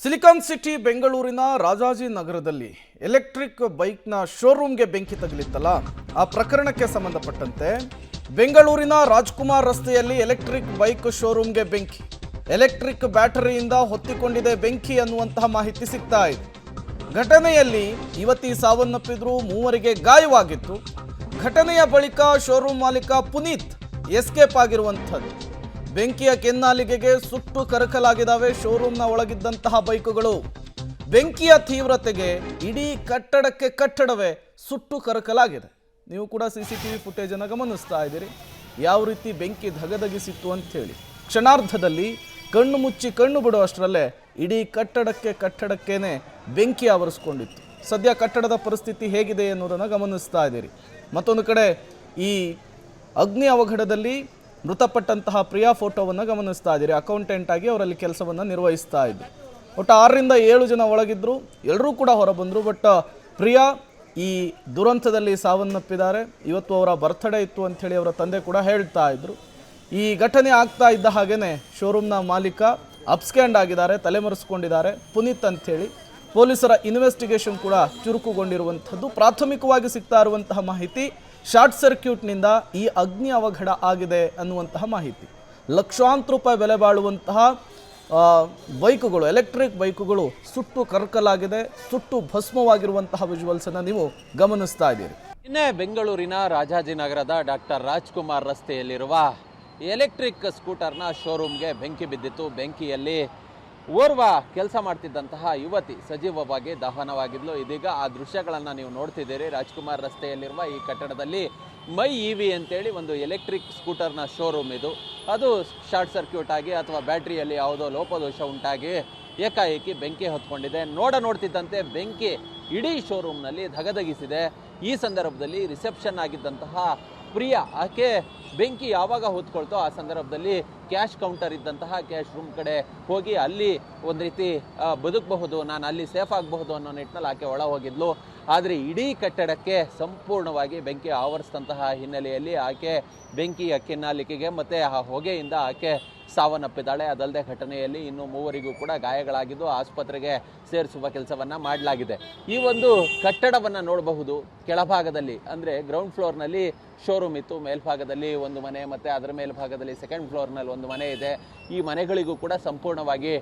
Silicon city ಬೆಂಗಳೂರಿನ ರಾಜಾಜಿನಗರದಲ್ಲಿ electric ಬೈಕ್ನ ಶೋರೂಮ್ಗೆ ಬೆಂಕಿ ತಗುಲಿತ್ತಲ್ಲ, ಆ ಪ್ರಕರಣಕ್ಕೆ ಸಂಬಂಧಪಟ್ಟಂತೆ ಬೆಂಗಳೂರಿನ ರಾಜ್ಕುಮಾರ್ ರಸ್ತೆಯಲ್ಲಿ ಎಲೆಕ್ಟ್ರಿಕ್ ಬೈಕ್ ಶೋರೂಮ್ಗೆ ಬೆಂಕಿ. ಎಲೆಕ್ಟ್ರಿಕ್ ಬ್ಯಾಟರಿಯಿಂದ ಹೊತ್ತಿಕೊಂಡಿದೆ ಬೆಂಕಿ ಅನ್ನುವಂತಹ ಮಾಹಿತಿ ಸಿಗ್ತಾ ಇದೆ. ಘಟನೆಯಲ್ಲಿ ಯುವತಿ ಸಾವನ್ನಪ್ಪಿದ್ರು, ಮೂವರಿಗೆ ಗಾಯವಾಗಿತ್ತು. ಘಟನೆಯ ಬಳಿಕ ಶೋರೂಮ್ ಮಾಲೀಕ ಪುನೀತ್ ಎಸ್ಕೇಪ್ ಆಗಿರುವಂಥದ್ದು. ಬೆಂಕಿಯ ಕೆನ್ನಾಲಿಗೆಗೆ ಸುಟ್ಟು ಕರಕಲಾಗಿದ್ದಾವೆ ಶೋರೂಮ್ನ ಒಳಗಿದ್ದಂತಹ ಬೈಕುಗಳು. ಬೆಂಕಿಯ ತೀವ್ರತೆಗೆ ಇಡೀ ಕಟ್ಟಡವೇ ಸುಟ್ಟು ಕರಕಲಾಗಿದೆ. ನೀವು ಕೂಡ CCTV ಫುಟೇಜನ್ನು ಗಮನಿಸ್ತಾ ಇದ್ದೀರಿ, ಯಾವ ರೀತಿ ಬೆಂಕಿ ಧಗಧಗಿಸಿತ್ತು ಅಂತ ಹೇಳಿ. ಕ್ಷಣಾರ್ಧದಲ್ಲಿ ಕಣ್ಣು ಮುಚ್ಚಿ ಕಣ್ಣು ಬಿಡುವಷ್ಟರಲ್ಲೇ ಇಡೀ ಕಟ್ಟಡಕ್ಕೇನೆ ಬೆಂಕಿ ಆವರಿಸ್ಕೊಂಡಿತ್ತು. ಸದ್ಯ ಕಟ್ಟಡದ ಪರಿಸ್ಥಿತಿ ಹೇಗಿದೆ ಅನ್ನೋದನ್ನು ಗಮನಿಸ್ತಾ ಇದ್ದೀರಿ. ಮತ್ತೊಂದು ಕಡೆ ಈ ಅಗ್ನಿ ಅವಘಡದಲ್ಲಿ ಮೃತಪಟ್ಟಂತಹ ಪ್ರಿಯಾ ಫೋಟೋವನ್ನು ಗಮನಿಸ್ತಾ ಇದ್ದೀರಿ. ಅಕೌಂಟೆಂಟ್ ಆಗಿ ಅವರಲ್ಲಿ ಕೆಲಸವನ್ನು ನಿರ್ವಹಿಸ್ತಾ ಇದ್ರು. ಒಟ್ಟು 6 ರಿಂದ 7 ಜನ ಒಳಗಿದ್ರು, ಎಲ್ಲರೂ ಕೂಡ ಹೊರಬಂದರು. ಬಟ್ ಪ್ರಿಯಾ ಈ ದುರಂತದಲ್ಲಿ ಸಾವನ್ನಪ್ಪಿದ್ದಾರೆ. ಇವತ್ತು ಅವರ ಬರ್ತ್ಡೇ ಇತ್ತು ಅಂಥೇಳಿ ಅವರ ತಂದೆ ಕೂಡ ಹೇಳ್ತಾ ಇದ್ರು. ಈ ಘಟನೆ ಆಗ್ತಾ ಇದ್ದ ಹಾಗೇನೆ ಶೋರೂಮ್ನ ಮಾಲೀಕ ಅಪ್ಸ್ಕ್ಯಾಂಡ್ ಆಗಿದ್ದಾರೆ, ತಲೆಮರೆಸ್ಕೊಂಡಿದ್ದಾರೆ ಪುನೀತ್ ಅಂಥೇಳಿ. ಪೊಲೀಸರ ಇನ್ವೆಸ್ಟಿಗೇಷನ್ ಕೂಡ ಚುರುಕುಗೊಂಡಿರುವಂಥದ್ದು. ಪ್ರಾಥಮಿಕವಾಗಿ ಸಿಗ್ತಾ ಇರುವಂತಹ ಮಾಹಿತಿ, ಶಾರ್ಟ್ ಸರ್ಕ್ಯೂಟ್ನಿಂದ ಈ ಅಗ್ನಿ ಅವಘಡ ಆಗಿದೆ ಅನ್ನುವಂತಹ ಮಾಹಿತಿ. ಲಕ್ಷಾಂತರ ರೂಪಾಯಿ ಬೆಲೆ ಬಾಳುವಂತಹ ಬೈಕುಗಳು, ಎಲೆಕ್ಟ್ರಿಕ್ ಬೈಕುಗಳು ಸುಟ್ಟು ಕರಕಲಾಗಿದೆ, ಸುಟ್ಟು ಭಸ್ಮವಾಗಿರುವಂತಹ ವಿಜುವಲ್ಸನ್ನು ನೀವು ಗಮನಿಸ್ತಾ ಇದ್ದೀರಿ. ನಿನ್ನೆ ಬೆಂಗಳೂರಿನ ರಾಜಾಜಿನಗರದ ಡಾಕ್ಟರ್ ರಾಜ್ಕುಮಾರ್ ರಸ್ತೆಯಲ್ಲಿರುವ ಎಲೆಕ್ಟ್ರಿಕ್ ಸ್ಕೂಟರ್ನ ಶೋರೂಮ್ಗೆ ಬೆಂಕಿ ಬಿದ್ದಿತ್ತು. ಬೆಂಕಿಯಲ್ಲಿ ಓರ್ವ ಕೆಲಸ ಮಾಡ್ತಿದ್ದಂತಹ ಯುವತಿ ಸಜೀವವಾಗಿ ದಹನವಾಗಿದ್ಲು. ಇದೀಗ ಆ ದೃಶ್ಯಗಳನ್ನು ನೀವು ನೋಡ್ತಿದ್ದೀರಿ. ರಾಜ್ಕುಮಾರ್ ರಸ್ತೆಯಲ್ಲಿರುವ ಈ ಕಟ್ಟಡದಲ್ಲಿ ಮೈ EV ಅಂತೇಳಿ ಒಂದು ಎಲೆಕ್ಟ್ರಿಕ್ ಸ್ಕೂಟರ್ನ ಶೋರೂಮ್ ಇದು. ಅದು ಶಾರ್ಟ್ ಸರ್ಕ್ಯೂಟ್ ಆಗಿ ಅಥವಾ ಬ್ಯಾಟ್ರಿಯಲ್ಲಿ ಯಾವುದೋ ಲೋಪದೋಷ ಉಂಟಾಗಿ ಏಕಾಏಕಿ ಬೆಂಕಿ ಹೊತ್ಕೊಂಡಿದೆ. ನೋಡ್ತಿದ್ದಂತೆ ಬೆಂಕಿ ಇಡೀ ಶೋರೂಮ್ನಲ್ಲಿ ಧಗಧಗಿಸಿದೆ. ಈ ಸಂದರ್ಭದಲ್ಲಿ ರಿಸೆಪ್ಷನ್ ಆಗಿದ್ದಂತಹ ಪ್ರಿಯಾ, ಆಕೆ ಬೆಂಕಿ ಯಾವಾಗ ಹೊತ್ಕೊಳ್ತೋ ಆ ಸಂದರ್ಭದಲ್ಲಿ ಕ್ಯಾಶ್ ಕೌಂಟರ್ ಇದ್ದಂತಹ ಕ್ಯಾಶ್ ರೂಮ್ ಕಡೆ ಹೋಗಿ ಅಲ್ಲಿ ಒಂದು ರೀತಿ ಬದುಕಬಹುದು, ನಾನು ಅಲ್ಲಿ ಸೇಫ್ ಆಗಬಹುದು ಅನ್ನೋ ನಿಟ್ಟಿನಲ್ಲಿ ಆಕೆ ಒಳ ಹೋಗಿದ್ಲು. ಆದರೆ ಇಡೀ ಕಟ್ಟಡಕ್ಕೆ ಸಂಪೂರ್ಣವಾಗಿ ಬೆಂಕಿ ಆವರಿಸಿದಂತಹ ಹಿನ್ನೆಲೆಯಲ್ಲಿ ಆಕೆ ಬೆಂಕಿಯ ಕೆನ್ನಾಲಿಕೆಗೆ ಮತ್ತು ಆ ಹೊಗೆಯಿಂದ ಆಕೆ ಸಾವನ್ನಪ್ಪಿದ್ದಾಳೆ. ಅದಲ್ಲದೆ ಘಟನೆಯಲ್ಲಿ ಇನ್ನು 3 ಕೂಡ ಗಾಯಗಳಾಗಿದ್ದು ಆಸ್ಪತ್ರೆಗೆ ಸೇರಿಸುವ ಕೆಲಸವನ್ನು ಮಾಡಲಾಗಿದೆ. ಈ ಒಂದು ಕಟ್ಟಡವನ್ನು ನೋಡಬಹುದು. ಕೆಳಭಾಗದಲ್ಲಿ ಅಂದರೆ ಗ್ರೌಂಡ್ ಫ್ಲೋರ್ನಲ್ಲಿ ಶೋರೂಮ್ ಇತ್ತು, ಮೇಲ್ಭಾಗದಲ್ಲಿ ಒಂದು ಮನೆ ಮತ್ತು ಅದರ ಮೇಲ್ಭಾಗದಲ್ಲಿ ಸೆಕೆಂಡ್ ಫ್ಲೋರ್ನಲ್ಲಿ ಒಂದು ಮನೆ ಇದೆ. ಈ ಮನೆಗಳಿಗೂ ಕೂಡ ಸಂಪೂರ್ಣವಾಗಿ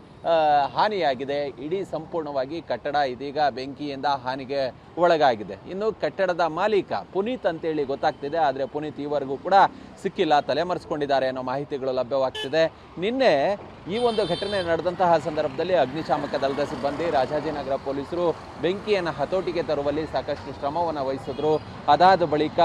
ಹಾನಿಯಾಗಿದೆ. ಇಡೀ ಸಂಪೂರ್ಣವಾಗಿ ಕಟ್ಟಡ ಇದೀಗ ಬೆಂಕಿಯಿಂದ ಹಾನಿಗೆ ಒಳಗಾಗಿದೆ. ಇನ್ನು ಕಟ್ಟಡದ ಮಾಲೀಕ ಪುನೀತ್ ಅಂತೇಳಿ ಗೊತ್ತಾಗ್ತಿದೆ, ಆದರೆ ಪುನೀತ್ ಈವರೆಗೂ ಕೂಡ ಸಿಕ್ಕಿಲ್ಲ, ತಲೆಮರೆಸ್ಕೊಂಡಿದ್ದಾರೆ ಅನ್ನೋ ಮಾಹಿತಿಗಳು ಲಭ್ಯವಾಗ್ತಿದೆ. ನಿನ್ನೆ ಈ ಒಂದು ಘಟನೆ ನಡೆದಂತಹ ಸಂದರ್ಭದಲ್ಲಿ ಅಗ್ನಿಶಾಮಕ ದಳದ ಸಿಬ್ಬಂದಿ, ರಾಜಾಜಿನಗರ ಪೊಲೀಸರು ಬೆಂಕಿಯನ್ನು ಹತೋಟಿಗೆ ತರುವಲ್ಲಿ ಸಾಕಷ್ಟು ಶ್ರಮವನ್ನು ವಹಿಸಿದ್ರು. ಅದಾದ ಬಳಿಕ